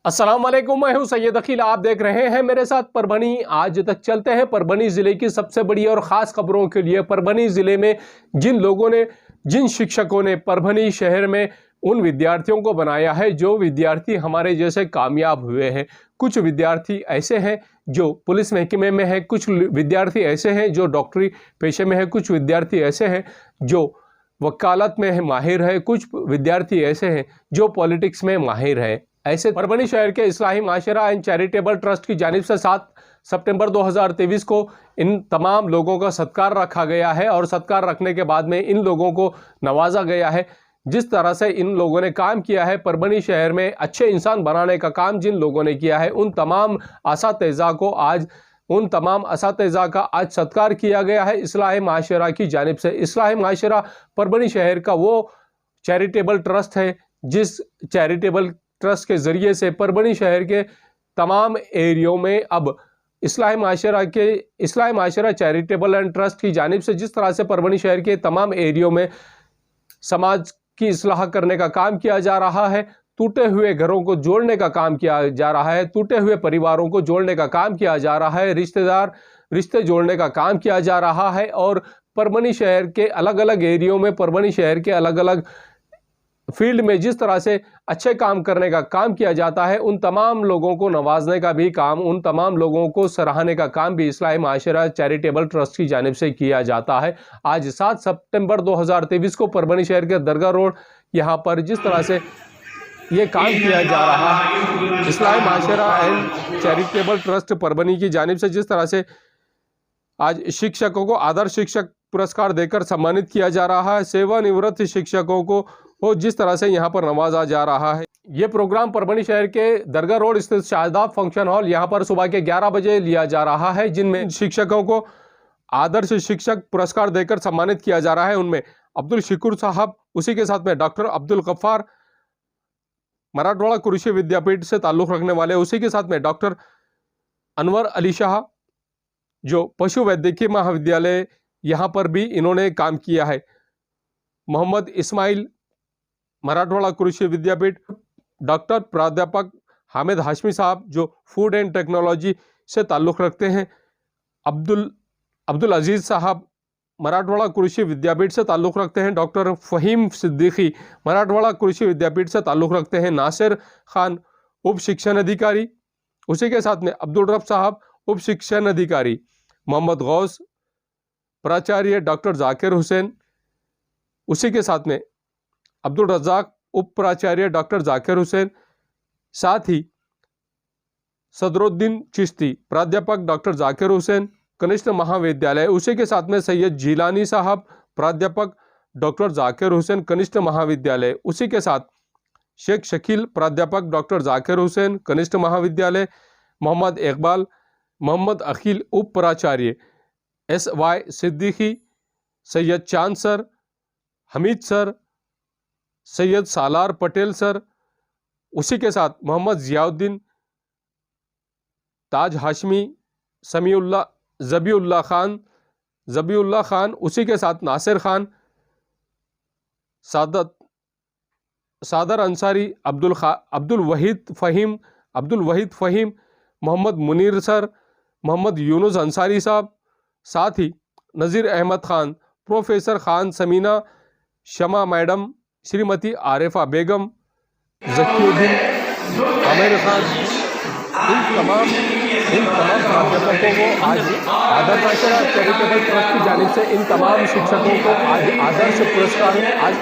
अस्सलाम वालेकुम, मैं हूं सैयद अकील। आप देख रहे हैं मेरे साथ परभनी। आज तक चलते हैं परभनी ज़िले की सबसे बड़ी और ख़ास खबरों के लिए। परभनी ज़िले में जिन शिक्षकों ने परभनी शहर में उन विद्यार्थियों को बनाया है जो विद्यार्थी हमारे जैसे कामयाब हुए हैं। कुछ विद्यार्थी ऐसे हैं जो पुलिस महकमे में हैं, कुछ विद्यार्थी ऐसे हैं जो डॉक्टरी पेशे में हैं, कुछ विद्यार्थी ऐसे हैं जो वकालत में माहिर है, कुछ विद्यार्थी ऐसे हैं जो पॉलिटिक्स में माहिर है। ऐसे परभनी शहर के इस्लाही माशरा एंड चैरिटेबल ट्रस्ट की जानिब से 7 सितंबर 2023 को इन तमाम लोगों का सत्कार रखा गया है और सत्कार रखने के बाद में इन लोगों को नवाजा गया है। जिस तरह से इन लोगों ने काम किया है परभनी शहर में अच्छे इंसान बनाने का काम जिन लोगों ने किया है, उन तमाम असातिज़ा का आज सत्कार किया गया है इस्लाही माशरा की जानिब से। इस्लाही माशरा परभनी शहर का वो चैरिटेबल ट्रस्ट है जिस चैरिटेबल ट्रस्ट के ज़रिए से परभनी शहर के तमाम एरियो में अब इस्लाही माशरा चैरिटेबल एंड ट्रस्ट की जानिब से जिस तरह से परभनी शहर के तमाम एरियो में समाज की इस्लाह करने का काम किया जा रहा है, टूटे हुए घरों को जोड़ने का काम किया जा रहा है, टूटे हुए परिवारों को जोड़ने का काम किया जा रहा है, रिश्ते जोड़ने का काम किया जा रहा है। और परभनी शहर के अलग अलग एरियो में, परभनी शहर के अलग अलग फील्ड में जिस तरह से अच्छे काम करने का काम किया जाता है, उन तमाम लोगों को नवाजने का भी काम, उन तमाम लोगों को सराहने का काम भी इस्लाही माशरा चैरिटेबल ट्रस्ट की जानिब से किया जाता है। आज 7 सितंबर 2023 को परभनी शहर के दरगाह रोड यहाँ पर जिस तरह से ये काम किया जा रहा है, इस्लाही माशरा एंड चैरिटेबल ट्रस्ट परभनी की जानिब से जिस तरह से आज शिक्षकों को आदर्श शिक्षक पुरस्कार देकर सम्मानित किया जा रहा है, सेवानिवृत्त शिक्षकों को वो जिस तरह से यहाँ पर नवाजा जा रहा है। ये प्रोग्राम परभनी शहर के दरगाह रोड स्थित शादाब फंक्शन हॉल यहाँ पर सुबह के 11 बजे लिया जा रहा है, जिनमें शिक्षकों को आदर्श शिक्षक पुरस्कार देकर सम्मानित किया जा रहा है। उनमें अब्दुल शिकुर साहब, उसी के साथ में डॉक्टर अब्दुल गफ्फार मराठवाड़ा कृषि विद्यापीठ से ताल्लुक़ रखने वाले, उसी के साथ में डॉक्टर अनवर अली शाह जो पशु वैद्यकीय महाविद्यालय यहाँ पर भी इन्होंने काम किया है, मोहम्मद इस्माइल मराठवाड़ा कृषि विद्यापीठ, डॉक्टर प्राध्यापक हामिद हाशमी साहब जो फूड एंड टेक्नोलॉजी से ताल्लुक़ रखते हैं, अब्दुल अजीज़ साहब मराठवाड़ा कृषि विद्यापीठ से ताल्लुक़ रखते हैं, डॉक्टर फ़हीम सिद्दीकी मराठवाड़ा कृषि विद्यापीठ से ताल्लुक़ रखते हैं, नासिर खान उप शिक्षण अधिकारी, उसी के साथ में अब्दुल रब साहब उप शिक्षण अधिकारी, मोहम्मद गौस प्राचार्य डॉक्टर जाकिर हुसैन, उसी के साथ में अब्दुल रज़ाक उप प्राचार्य डॉक्टर जाकिर हुसैन, साथ ही सदरुद्दीन चिश्ती प्राध्यापक डॉक्टर जाकिर हुसैन कनिष्ठ महाविद्यालय, उसी के साथ में सैयद जीलानी साहब प्राध्यापक डॉक्टर जाकिर हुसैन कनिष्ठ महाविद्यालय, उसी के साथ शेख शकील प्राध्यापक डॉक्टर जाकिर हुसैन कनिष्ठ महाविद्यालय, मोहम्मद इकबाल मोहम्मद अखिल उप प्राचार्य SY सिद्दीकी, सैयद चांद सर, हमीद सर, सैयद सालार पटेल सर, उसी के साथ मोहम्मद ज़ियाउद्दीन, ताज हाशमी, ज़बीउल्लाह खान, उसी के साथ नासिर खान, सादर अंसारी, अब्दुल वहीद फ़हीम, मोहम्मद मुनीर सर, मोहम्मद यूनुस अंसारी साहब, साथ ही नज़ीर अहमद खान, प्रोफेसर खान समीना, शमा मैडम, श्रीमती आरिफा बेगम, ज़कीउद्दीन, आमिर खान, इन तमाम प्राध्यापकों को आज आदर्श माशरा चैरिटेबल ट्रस्ट की जानिब से इन तमाम शिक्षकों को आज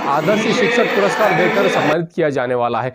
आदर्श शिक्षक पुरस्कार देकर सम्मानित किया जाने वाला है।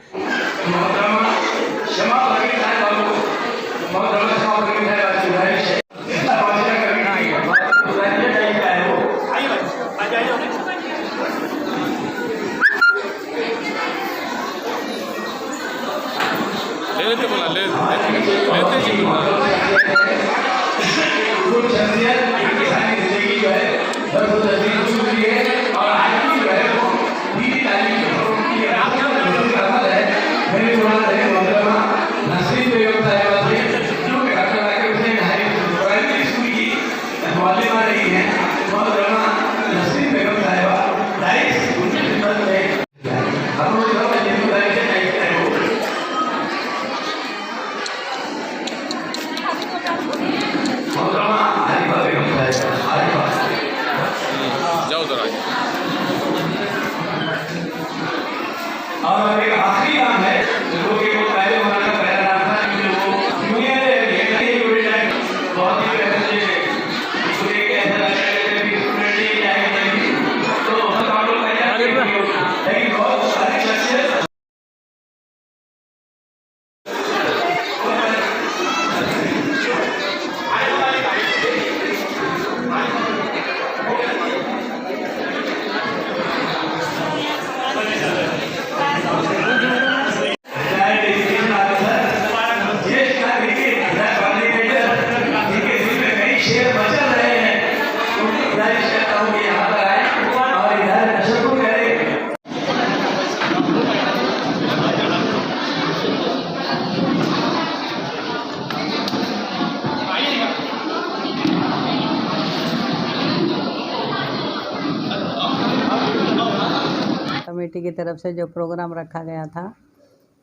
सोसाइटी की तरफ से जो प्रोग्राम रखा गया था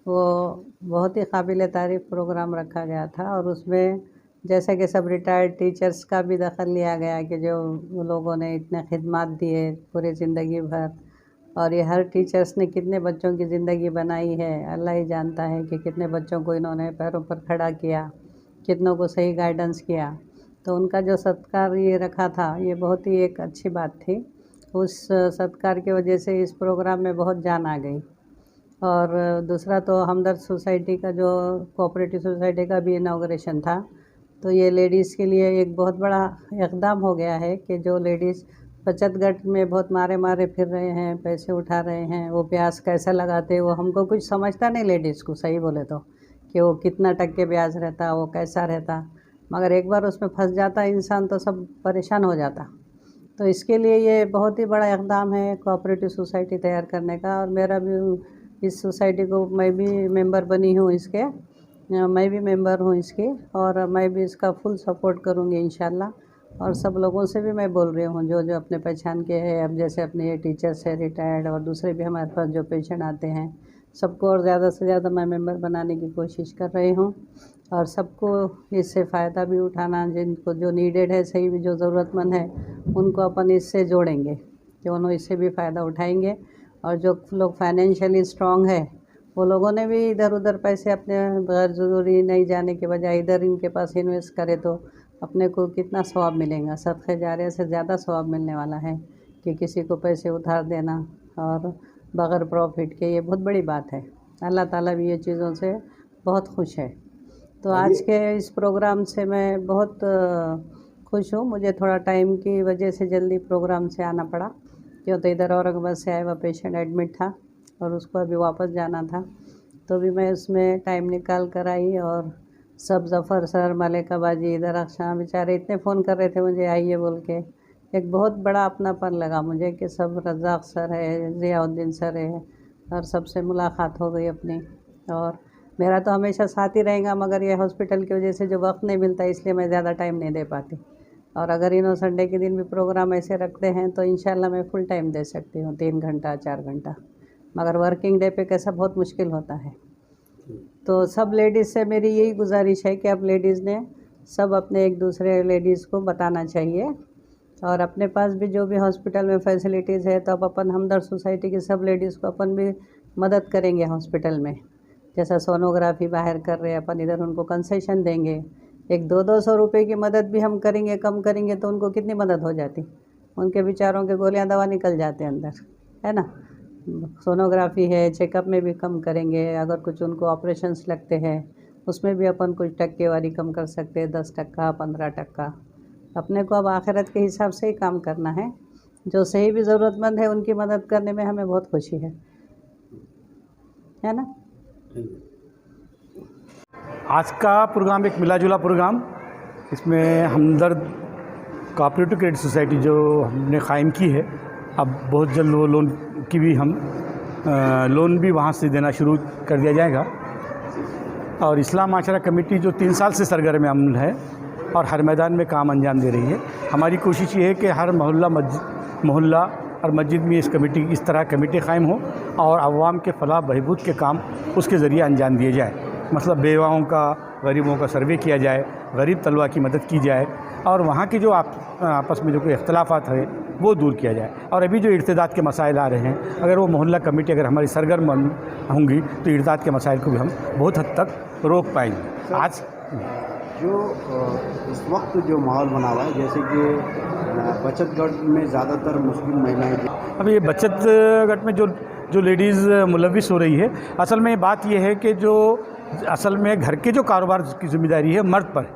वो बहुत ही काबिल तारीफ़ प्रोग्राम रखा गया था। और उसमें जैसे कि सब रिटायर्ड टीचर्स का भी दखल लिया गया कि जो वो लोगों ने इतने खिदमत दिए पूरी ज़िंदगी भर, और ये हर टीचर्स ने कितने बच्चों की ज़िंदगी बनाई है, अल्लाह ही जानता है कि कितने बच्चों को इन्होंने पैरों पर खड़ा किया, कितनों को सही गाइडेंस किया। तो उनका जो सत्कार ये रखा था, ये बहुत ही एक अच्छी बात थी। उस सत्कार की वजह से इस प्रोग्राम में बहुत जान आ गई। और दूसरा तो हमदर्द सोसाइटी का जो कोऑपरेटिव सोसाइटी का भी इनॉग्रेशन था, तो ये लेडीज़ के लिए एक बहुत बड़ा इक़दाम हो गया है कि जो लेडीज़ बचत गट में बहुत मारे फिर रहे हैं, पैसे उठा रहे हैं, वो ब्याज कैसा लगाते, वो हमको कुछ समझता नहीं लेडीज़ को, सही बोले तो, कि वो कितना टक्के ब्याज रहता, वो कैसा रहता। मगर एक बार उसमें फंस जाता इंसान तो सब परेशान हो जाता। तो इसके लिए ये बहुत ही बड़ा इक़दाम है कोऑपरेटिव सोसाइटी तैयार करने का। और मेरा भी इस सोसाइटी को, मैं भी मेंबर बनी हूँ इसके, मैं भी मेंबर हूँ इसकी, और मैं भी इसका फुल सपोर्ट करूँगी इंशाल्लाह। और सब लोगों से भी मैं बोल रही हूँ जो जो अपने पहचान के हैं, अब जैसे अपने ये टीचर्स है रिटायर्ड और दूसरे भी हमारे पास जो पेशेंट आते हैं, सबको और ज़्यादा से ज़्यादा मैं मेंबर बनाने की कोशिश कर रही हूँ। और सबको इससे फ़ायदा भी उठाना, जिनको जो नीडेड है, सही भी जो ज़रूरतमंद है, उनको अपन इससे जोड़ेंगे कि उन्होंने इससे भी फ़ायदा उठाएंगे। और जो लोग फाइनेंशियली स्ट्रॉन्ग है, वो लोगों ने भी इधर उधर पैसे अपने गैर ज़रूरी नहीं जाने के बजाय इधर इनके पास इन्वेस्ट करे तो अपने को कितना सवाब मिलेगा। सदक़े जारिया से ज़्यादा सवाब मिलने वाला है कि किसी को पैसे उधार देना और बग़ैर प्रॉफिट के, ये बहुत बड़ी बात है। अल्लाह ताला भी ये चीज़ों से बहुत खुश है। तो आज के इस प्रोग्राम से मैं बहुत खुश हूँ। मुझे थोड़ा टाइम की वजह से जल्दी प्रोग्राम से आना पड़ा, क्यों तो इधर औरंगाबाद से आया हुआ पेशेंट एडमिट था और उसको अभी वापस जाना था, तो भी मैं उसमें टाइम निकाल कर आई। और सब ज़फ़र सर, मलिका बाजी, इधर अक्षा, बेचारे इतने फ़ोन कर रहे थे मुझे आइए बोल के। एक बहुत बड़ा अपनापन लगा मुझे कि सब, रज़ाक सर है, ज़ियाउद्दीन सर है, और सबसे मुलाकात हो गई अपनी। और मेरा तो हमेशा साथ ही रहेगा, मगर ये हॉस्पिटल की वजह से जो वक्त नहीं मिलता, इसलिए मैं ज़्यादा टाइम नहीं दे पाती। और अगर इन्हों संडे के दिन भी प्रोग्राम ऐसे रखते हैं तो इंशाल्लाह मैं फुल टाइम दे सकती हूँ, 3 घंटा 4 घंटा। मगर वर्किंग डे पे कैसा बहुत मुश्किल होता है। तो सब लेडीज़ से मेरी यही गुजारिश है कि अब लेडीज़ ने सब अपने एक दूसरे लेडीज़ को बताना चाहिए। और अपने पास भी जो भी हॉस्पिटल में फैसिलिटीज़ है, तो अब अपन हमदर्द सोसाइटी की सब लेडीज़ को अपन भी मदद करेंगे हॉस्पिटल में। जैसा सोनोग्राफी बाहर कर रहे हैं अपन, इधर उनको कंसेशन देंगे। एक 200-200 रुपये की मदद भी हम करेंगे, कम करेंगे तो उनको कितनी मदद हो जाती, उनके बेचारों के गोलियां दवा निकल जाते हैं अंदर, है ना। सोनोग्राफी है, चेकअप में भी कम करेंगे। अगर कुछ उनको ऑपरेशंस लगते हैं उसमें भी अपन कुछ टक्केवारी कम कर सकते हैं, 10%, 15%। अपने को अब आखिरत के हिसाब से ही काम करना है। जो सही भी ज़रूरतमंद है उनकी मदद करने में हमें बहुत खुशी है ना। आज का प्रोग्राम एक मिला जुला प्रोग्राम, इसमें हमदर्द कोऑपरेटिव क्रेडिट सोसाइटी जो हमने क़ायम की है, अब बहुत जल्द वो लोन की भी हम लोन भी वहाँ से देना शुरू कर दिया जाएगा। और इस्लाम माशरा कमेटी जो 3 साल से सरगर्म अमल है और हर मैदान में काम अंजाम दे रही है। हमारी कोशिश ये है कि हर मोहल्ला और मस्जिद में इस तरह कमेटी क़ायम हो और अवाम के फलाह बहबूद के काम उसके ज़रिए अंजाम दिए जाए। मतलब बेवाओं का, गरीबों का सर्वे किया जाए, गरीब तलबा की मदद की जाए, और वहाँ के जो आपस में जो कोई इख्तलाफात है वो दूर किया जाए। और अभी जो इर्तिदाद के मसाइल आ रहे हैं, अगर वो मोहल्ला कमेटी अगर हमारी सरगर्म होंगी तो इर्तिदाद के मसाइल को भी हम बहुत हद तक रोक पाएंगे। आज जो इस वक्त जो माहौल बना हुआ है, जैसे कि बचत गट में ज़्यादातर मुस्लिम महिलाएं, अब ये बचत गट में जो लेडीज़ मुलविस हो रही है, असल में बात ये है कि जो असल में घर के जो कारोबार की ज़िम्मेदारी है मर्द पर।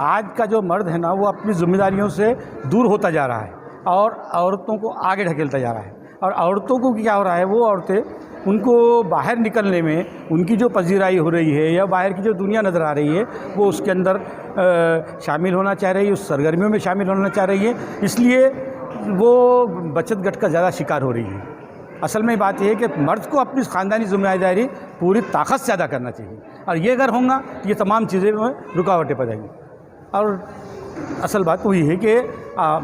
आज का जो मर्द है ना, वो अपनी ज़िम्मेदारियों से दूर होता जा रहा है और औरतों को आगे ढकेलता जा रहा है। और औरतों को क्या हो रहा है, वो औरतें, उनको बाहर निकलने में उनकी जो पजीराई हो रही है या बाहर की जो दुनिया नज़र आ रही है, वो उसके अंदर शामिल होना चाह रही है, उस सरगर्मियों में शामिल होना चाह रही है, इसलिए वो बचत गट का ज़्यादा शिकार हो रही है। असल में बात यह है कि मर्द को अपनी ख़ानदानी ज़िम्मेदारी पूरी ताकत से अदा करना चाहिए, और ये अगर होगा तो ये तमाम चीज़ें में रुकावटें पड़ जाएंगी। और असल बात वही है कि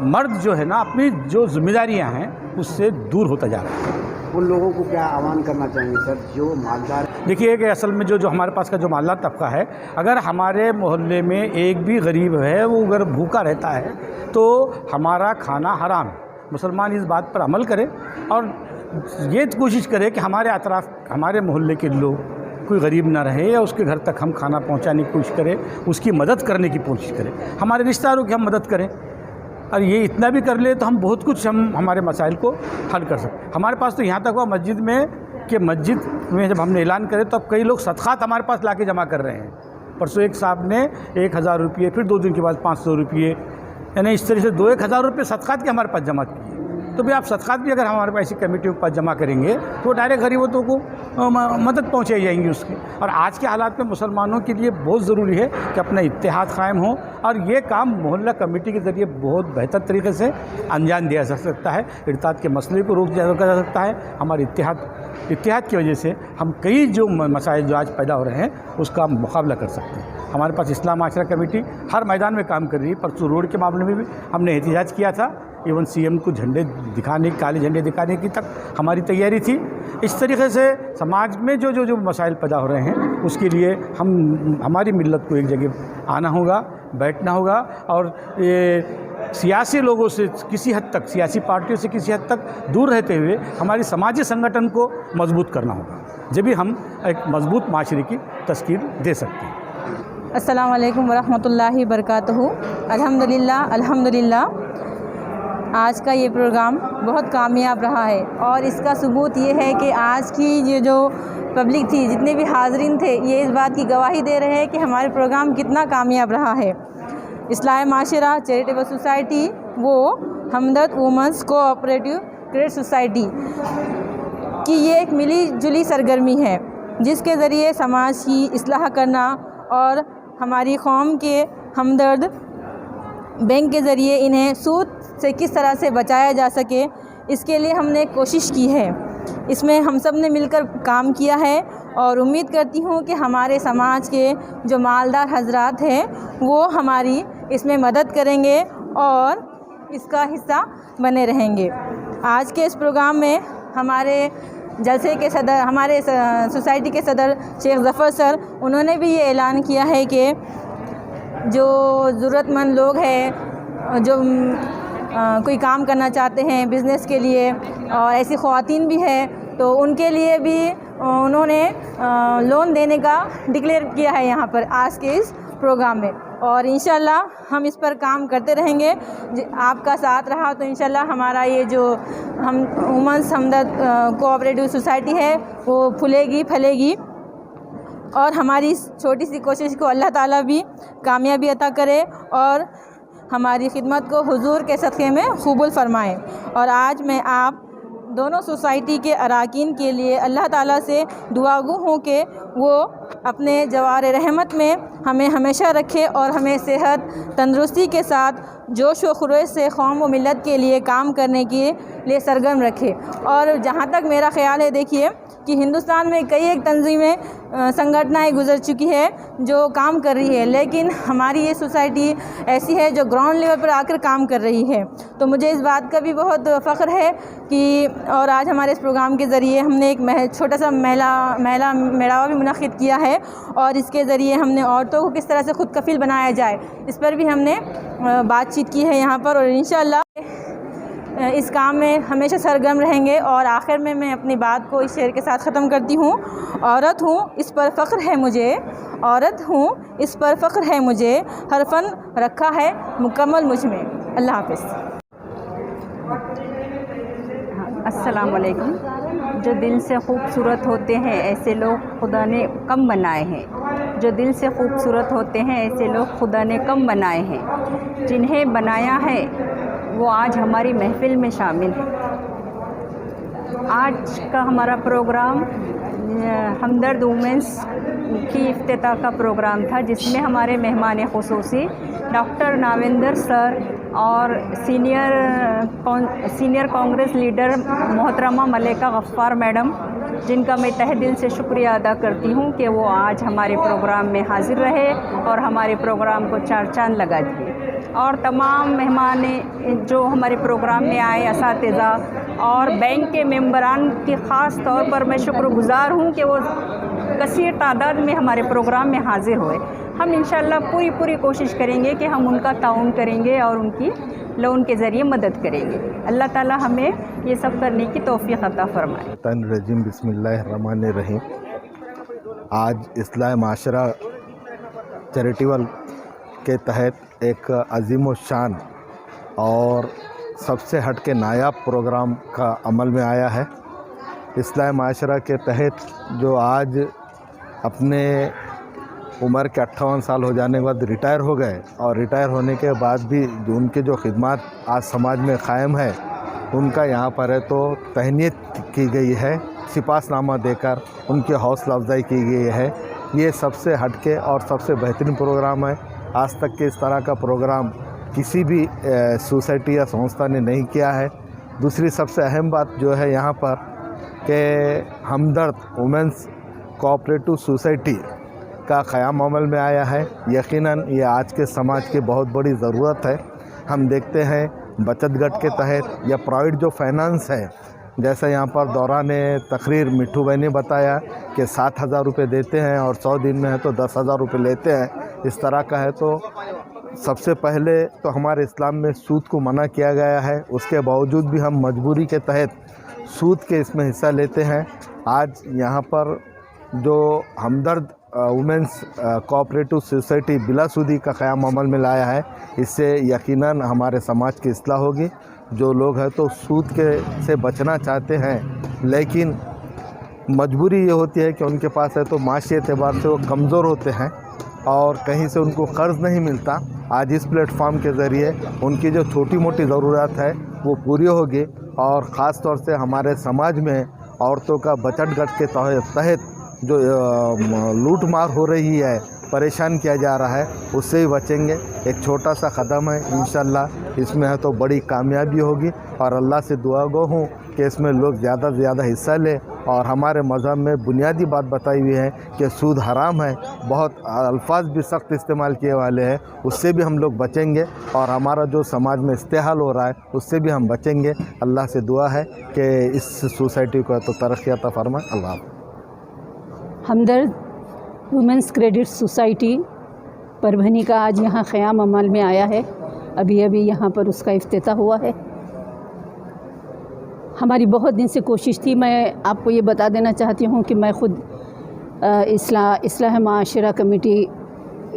मर्द जो है ना, अपनी जो ज़िम्मेदारियां हैं उससे दूर होता जा रहा है। उन लोगों को क्या आह्वान करना चाहेंगे सर जो मालदार? देखिए कि असल में जो हमारे पास का जो मालदार तबका है, अगर हमारे मोहल्ले में एक भी गरीब है वो अगर भूखा रहता है तो हमारा खाना हराम है। मुसलमान इस बात पर अमल करें और ये कोशिश करें कि हमारे अतराफ़ हमारे मोहल्ले के लोग कोई गरीब ना रहे या उसके घर तक हम खाना पहुंचाने की कोशिश करें, उसकी मदद करने की कोशिश करें, हमारे रिश्तेदारों की हम मदद करें। और ये इतना भी कर ले तो हम बहुत कुछ हमारे मसाइल को हल कर सकते। हमारे पास तो यहाँ तक हुआ मस्जिद में जब हमने ऐलान करे तो अब कई लोग सदक़ात हमारे पास लाके जमा कर रहे हैं। परसों एक साहब ने 1000 रुपये, फिर 2 दिन के बाद 500 रुपये, यानी इस तरह से 1000 रुपये सदक़ात के हमारे पास जमा किए। तो भाई आप सदक़ात भी अगर हमारे पास ऐसी कमेटियों के पास जमा करेंगे तो डायरेक्ट गरीबों को मदद पहुँचाई जाएंगी उसकी। और आज के हालात में मुसलमानों के लिए बहुत ज़रूरी है कि अपना इत्तेहाद क़ायम हो और ये काम मोहल्ला कमेटी के ज़रिए बहुत बेहतर तरीके से अंजाम दिया जा सकता है। इर्ताद के मसले को रोका जा सकता है। हमारे इत्तेहाद की वजह से हम कई जो मसाइल जो आज पैदा हो रहे हैं उसका मुकाबला कर सकते हैं। हमारे पास इस्लाम माशरा कमेटी हर मैदान में काम कर रही है। परसों रोड के मामले में भी हमने एहतजाज किया था, इवन सीएम को झंडे दिखाने, काले झंडे दिखाने की तक हमारी तैयारी थी। इस तरीके से समाज में जो मसाइल पैदा हो रहे हैं उसके लिए हमारी मिल्लत को एक जगह आना होगा, बैठना होगा और ये सियासी लोगों से किसी हद तक, सियासी पार्टियों से किसी हद तक दूर रहते हुए हमारी समाजी संगठन को मजबूत करना होगा, जब भी हम एक मजबूत माशरे की तस्कीर दे सकते हैं। अस्सलाम वालेकुम वरहमतुल्लाहि वबरकातुहू। अल्हम्दुलिल्लाह आज का ये प्रोग्राम बहुत कामयाब रहा है और इसका सबूत ये है कि आज की ये जो पब्लिक थी, जितने भी हाज़रीन थे, ये इस बात की गवाही दे रहे हैं कि हमारे प्रोग्राम कितना कामयाब रहा है। इस्लाह माशरा चैरिटेबल सोसाइटी वो हमदर्द वुमेंस कोऑपरेटिव क्रेडिट सोसाइटी की ये एक मिली जुली सरगर्मी है जिसके ज़रिए समाज की इस्लाह करना और हमारी कौम के हमदर्द बैंक के ज़रिए इन्हें सूद से किस तरह से बचाया जा सके, इसके लिए हमने कोशिश की है। इसमें हम सब ने मिलकर काम किया है और उम्मीद करती हूँ कि हमारे समाज के जो मालदार हजरात हैं वो हमारी इसमें मदद करेंगे और इसका हिस्सा बने रहेंगे। आज के इस प्रोग्राम में हमारे जलसे के सदर, हमारे सोसाइटी के सदर शेख ज़फ़र सर, उन्होंने भी ये ऐलान किया है कि जो ज़रूरतमंद लोग हैं, जो कोई काम करना चाहते हैं बिज़नेस के लिए और ऐसी ख़वातीन भी हैं, तो उनके लिए भी उन्होंने लोन देने का डिक्लेयर किया है यहाँ पर आज के इस प्रोग्राम में। और इंशाल्लाह हम इस पर काम करते रहेंगे। आपका साथ रहा तो इंशाल्लाह हमारा ये जो हम वुमेंस हमदर्द कोऑपरेटिव सोसाइटी है वो फूलेगी फलेगी और हमारी इस छोटी सी कोशिश को अल्लाह ताला भी कामयाबी अता करे और हमारी खिदमत को हुजूर के सदक़े में कबूल फरमाएँ। और आज मैं आप दोनों सोसाइटी के अरकान के लिए अल्लाह ताला से दुआगू हूँ कि वो अपने जवार रहमत में हमें हमेशा रखे और हमें सेहत तंदुरुस्ती के साथ जोश व खरोश से कौम व मिलत के लिए काम करने के लिए सरगर्म रखे। और जहाँ तक मेरा ख़्याल है, देखिए कि हिंदुस्तान में कई एक तंजीमें संगठनाएँ गुजर चुकी है जो काम कर रही है, लेकिन हमारी ये सोसाइटी ऐसी है जो ग्राउंड लेवल पर आकर काम कर रही है। तो मुझे इस बात का भी बहुत फ़ख्र है कि और आज हमारे इस प्रोग्राम के ज़रिए हमने एक छोटा सा मेलावा भी मुनक़िद किया है और इसके ज़रिए हमने औरतों को किस तरह से खुद कफ़ील बनाया जाए इस पर भी हमने बातचीत की है यहाँ पर। और इंशाअल्लाह इस काम में हमेशा सरगर्म रहेंगे। और आखिर में मैं अपनी बात को इस शेर के साथ ख़त्म करती हूँ। औरत हूँ इस पर फ़ख्र है मुझे, औरत हूँ इस पर फ़ख्र है मुझे, हर फ़न रखा है मुकम्मल मुझ में। अल्लाह हाफ़िज़। अस्सलाम वालेकुम। जो दिल से खूबसूरत होते हैं ऐसे लोग खुदा ने कम बनाए हैं। जो दिल से खूबसूरत होते हैं ऐसे लोग खुदा ने कम बनाए हैं। जिन्हें बनाया है वो आज हमारी महफ़िल में शामिल है। आज का हमारा प्रोग्राम हमदर्द वुमेंस की इफ्तिताह का प्रोग्राम था, जिसमें हमारे मेहमान ख़ुसूसी डॉक्टर नाविंदर सर और सीनियर कांग्रेस लीडर मोहतरमा मलिका गफ़्फ़ार मैडम, जिनका मैं तहे दिल से शुक्रिया अदा करती हूँ कि वो आज हमारे प्रोग्राम में हाज़िर रहे और हमारे प्रोग्राम को चार चांद लगा दिए। और तमाम मेहमान जो हमारे प्रोग्राम में आए, असातिज़ा और बैंक के मेंबरान की ख़ास तौर पर मैं शुक्रगुज़ार हूँ कि वो कसीर तादाद में हमारे प्रोग्राम में हाज़िर हुए। हम इंशाअल्लाह पूरी कोशिश करेंगे कि हम उनका ताउन करेंगे और उनकी लोन के ज़रिए मदद करेंगे। अल्लाह ताला हमें ये सब करने की तौफ़ीक़ अता फ़रमाए। रजीम बिस्मिल्लाहिर्रहमानिर्रहीम। आज इस्लाह माशरा चैरिटेबल के तहत एक अजीम व शान और सबसे हट के नायाब प्रोग्राम का अमल में आया है। इस्लाह माशरा के तहत जो आज अपने उम्र के 58 साल हो जाने के बाद रिटायर हो गए और रिटायर होने के बाद भी जो उनके जो खिदमत आज समाज में क़ायम है उनका यहाँ पर है तो तहनीत की गई है, सिपासनामा देकर उनकी हौसला अफजाई की गई है। ये सबसे हटके और सबसे बेहतरीन प्रोग्राम है। आज तक के इस तरह का प्रोग्राम किसी भी सोसाइटी या संस्था ने नहीं किया है। दूसरी सबसे अहम बात जो है यहाँ पर कि हमदर्द वुमेंस कोऑपरेटिव सोसाइटी का क़याम अमल में आया है। यकीनन ये आज के समाज की बहुत बड़ी ज़रूरत है। हम देखते हैं बचत गट के तहत या प्राइवेट जो फाइनेंस है, जैसे यहाँ पर दौरान तकरीर मिठू भाई ने बताया कि 7,000 रुपये देते हैं और 100 दिन में है तो 10,000 रुपये लेते हैं, इस तरह का है। तो सबसे पहले तो हमारे इस्लाम में सूद को मना किया गया है, उसके बावजूद भी हम मजबूरी के तहत सूद के इसमें हिस्सा लेते हैं। आज यहाँ पर जो हमदर्द वुमेंस कोऑपरेटिव सोसाइटी बिलासूदी का क़याम अमल में लाया है, इससे यकीनन हमारे समाज की इस्लाह होगी। जो लोग हैं तो सूद के से बचना चाहते हैं लेकिन मजबूरी ये होती है कि उनके पास है तो माशी एतबार से वो कमज़ोर होते हैं और कहीं से उनको कर्ज़ नहीं मिलता। आज इस प्लेटफॉर्म के ज़रिए उनकी जो छोटी मोटी ज़रूरत है वो पूरी होगी और ख़ास तौर से हमारे समाज में औरतों का बचत गट के तहत जो लूट मार हो रही है, परेशान किया जा रहा है, उससे ही बचेंगे। एक छोटा सा कदम है, इंशाल्लाह इसमें है तो बड़ी कामयाबी होगी और अल्लाह से दुआ गो हूँ कि इसमें लोग ज़्यादा से ज़्यादा हिस्सा लें। और हमारे मज़हब में बुनियादी बात बताई हुई है कि सूद हराम है, बहुत अल्फाज भी सख्त इस्तेमाल किए वाले हैं, उससे भी हम लोग बचेंगे और हमारा जो समाज में इस्तेहाल हो रहा है उससे भी हम बचेंगे। अल्लाह से दुआ है कि इस सोसाइटी को तो तरक्की अता फरमाए। अल्लाह। हमदर्द वुमेंस क्रेडिट सोसाइटी परभनी का आज यहाँ क़याम अमल में आया है। अभी यहाँ पर उसका इफ्तिताह हुआ है। हमारी बहुत दिन से कोशिश थी। मैं आपको ये बता देना चाहती हूँ कि मैं ख़ुद इस्लाह माशरा कमेटी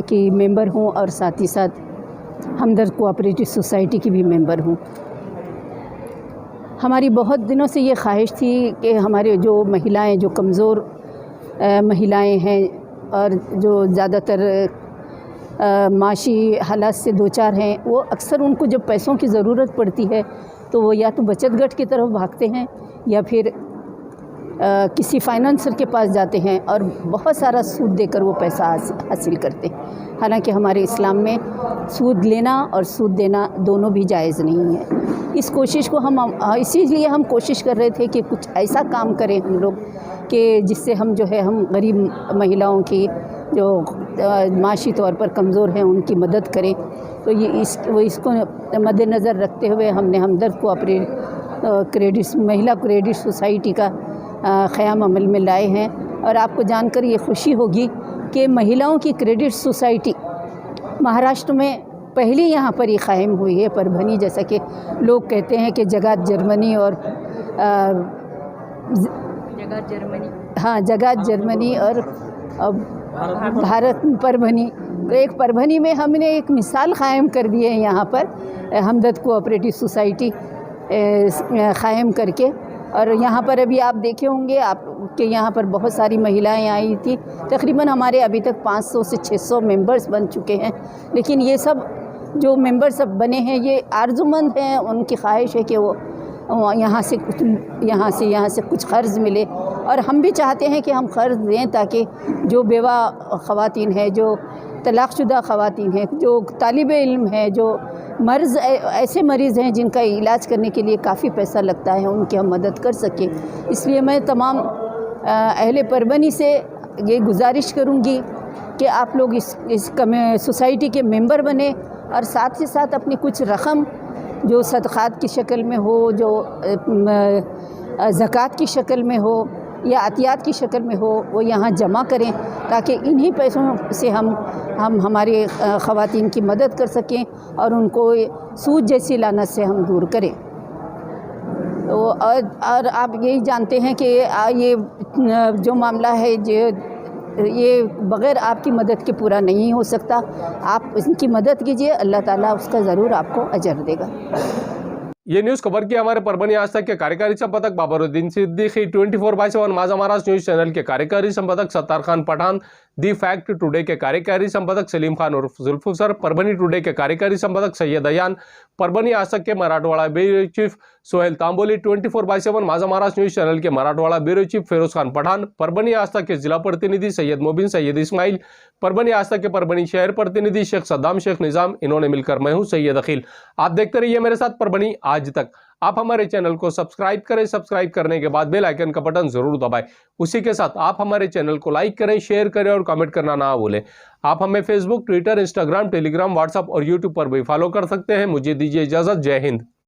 की मेंबर हूँ और साथ ही साथ हमदर्द कोऑपरेटिव सोसाइटी की भी मेंबर हूँ। हमारी बहुत दिनों से ये ख्वाहिश थी कि हमारे जो महिलाएं, जो कमज़ोर महिलाएं हैं और जो ज़्यादातर माशी हालात से दो चार हैं, वो अक्सर उनको जब पैसों की ज़रूरत पड़ती है तो वो या तो बचत गट की तरफ भागते हैं या फिर किसी फाइनेंसर के पास जाते हैं और बहुत सारा सूद देकर वो पैसा हासिल करते हैं। हालांकि हमारे इस्लाम में सूद लेना और सूद देना दोनों भी जायज़ नहीं है। इस कोशिश को इसीलिए हम कोशिश कर रहे थे कि कुछ ऐसा काम करें हम लोग कि जिससे हम जो है हम गरीब महिलाओं की जो माशी तौर पर कमज़ोर हैं उनकी मदद करें। तो इसको मद्देनज़र रखते हुए हमने हमदर्द कोऑपरेटिव महिला क्रेडिट सोसाइटी का क़याम अमल में लाए हैं। और आपको जानकर ये खुशी होगी कि महिलाओं की क्रेडिट सोसाइटी महाराष्ट्र में पहली यहाँ पर ही क़ायम हुई है, परभनी। जैसा कि लोग कहते हैं कि जगात जर्मनी और जगात जर्मनी और भारत परभनी, तो एक परभनी में हमने एक मिसाल क़ायम कर दी है यहाँ पर हमदर्द कोऑपरेटिव सोसाइटी क़ायम करके। और यहाँ पर अभी आप देखे होंगे आपके यहाँ पर बहुत सारी महिलाएं आई थी। तकरीबन हमारे अभी तक 500 से 600 मेंबर्स बन चुके हैं। लेकिन ये सब जो मेंबर्स अब बने हैं ये आरज़ूमंद हैं, उनकी ख्वाहिश है कि वो यहाँ से कुछ क़र्ज़ मिले। और हम भी चाहते हैं कि हम क़र्ज़ दें ताकि जो बेवा ख़वातीन हैं, जो तलाक़शुदा ख़वातीन हैं, जो तालिब इल्म हैं, जो ऐसे मरीज़ हैं जिनका इलाज करने के लिए काफ़ी पैसा लगता है, उनकी हम मदद कर सकें। इसलिए मैं तमाम अहले परभनी से ये गुजारिश करूँगी कि आप लोग इस सोसाइटी के मेंबर बने और साथ ही साथ अपनी कुछ रकम जो सदक़ात की शक्ल में हो, जो ज़कात की शक्ल में हो या अतियात की शक्ल में हो, वो यहाँ जमा करें ताकि इन्हीं पैसों से हम हमारे ख़वातीन की मदद कर सकें और उनको सूद जैसी लानत से हम दूर करें। तो और आप यही जानते हैं कि ये जो मामला है ये बग़ैर आपकी मदद के पूरा नहीं हो सकता। आप इनकी मदद कीजिए, अल्लाह ताला उसका ज़रूर आपको अजर देगा। ये न्यूज़ कवर किया हमारे परभणी आज तक के कार्यकारी संपादक बाबरुद्दीन सिद्दीकी, 24/7 माझा महाराज न्यूज़ चैनल के कार्यकारी संपादक Sattar Khan Pathan, the fact today के कार्यकारी संपादक सलीम खान उर्फ जुल्फुसर, परभणी टुडे के कार्यकारी संपादक सैयद अयान, परभणी आज तक के मराठवाड़ा ब्यूरो चीफ सोहेल तांबोली, 24/7 माझा महाराज न्यूज़ चैनल के मराठवाड़ा ब्यूरो चीफ फिरोज खान पठान, परभणी आज तक के जिला प्रतिनिधि सैयद मोबिन सैयद इस्माइल, परभणी आज तक के परभणी शहर प्रतिनिधि शेख सद्दाम शेख निज़ाम, इन्होंने मिलकर मैं हूँ सैयद अखिल। आप देखते रहिए मेरे साथ परभणी आज तक। आप हमारे चैनल को सब्सक्राइब करें, सब्सक्राइब करने के बाद बेल आइकन का बटन जरूर दबाएं। उसी के साथ आप हमारे चैनल को लाइक करें, शेयर करें और कमेंट करना ना भूलें। आप हमें Facebook, Twitter, Instagram, Telegram, WhatsApp और यूट्यूब पर भी फॉलो कर सकते हैं। मुझे दीजिए इजाज़त। जय हिंद।